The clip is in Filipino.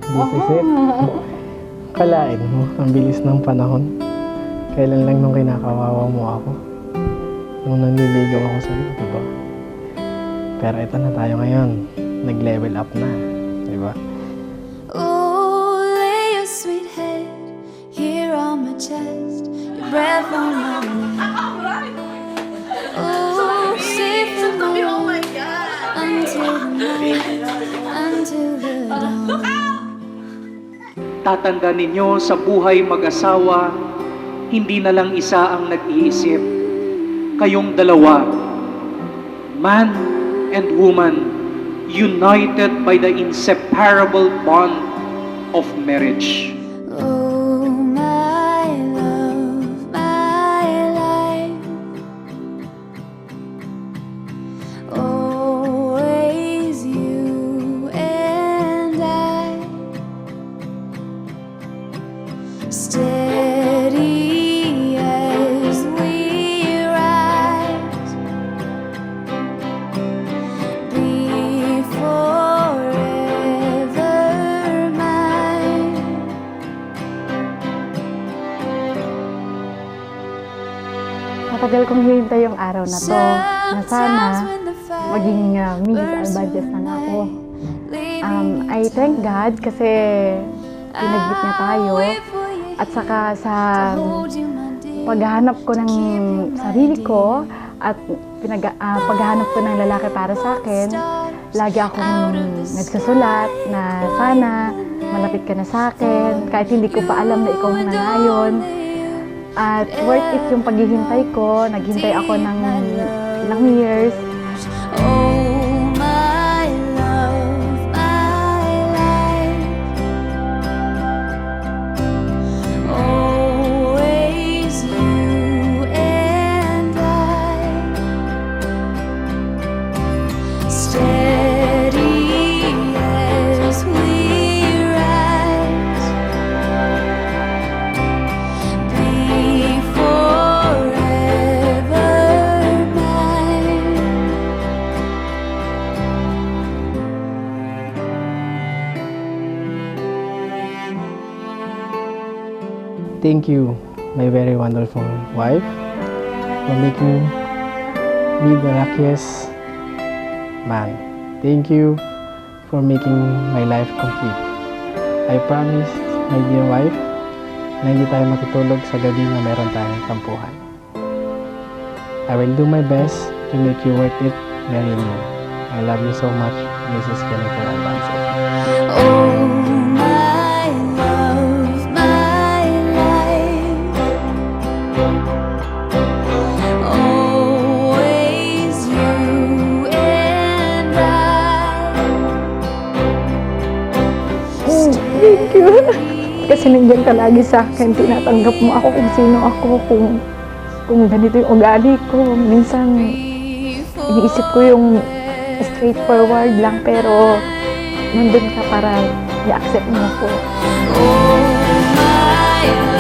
This is it. Kalain mo, ang bilis ng panahon. Kailan lang nung kinakawawa mo ako. Nung nanliligaw ako sa'yo, diba? Pero ito na tayo ngayon. Nag-level up na, diba? Oh, lay your sweet head here on my chest, your breath on my neck. Oh, safe from the moon until the night, until the dawn. Tatanda ninyo sa buhay mag-asawa, hindi na lang isa ang nag-iisip. Kayong dalawa, man and woman, united by the inseparable bond of marriage. Oh, my love, my life, always you and I, steady as we rise, be forever mine. Matagal kong hinihintay yung araw na to, na sana maging Mrs. Albadges na nga ako. I thank God kasi pinag-meet niya tayo at saka sa paghahanap ko ng sarili ko at paghahanap ko ng lalaki para sa akin, lagi akong nagsusulat na sana malapit ka na sa akin kahit hindi ko pa alam na ikaw na ngayon. At worth it yung paghihintay ko. Naghintay ako ng ilang years. Oh, my love, my life, always you and I, steady as we rise, be forever mine. Thank you, my very wonderful wife, for making me the luckiest man. Thank you for making my life complete. I promise, my dear wife, na hindi tayo matutulog sa gabi na meron tayong tampuhan. I will do my best to make you worth it, marry me. I love you so much, Mrs. Jennifer Albanzo. Oh, my love, my life, always you and I. Thank you. Kasi nandiyan ka lagi sa akin. Tinatanggap mo ako kung sino ako, kung ganito yung ugali ko. Minsan, iniisip ko yung straightforward lang, pero nandun ka para i-accept mo ako. Oh, my love.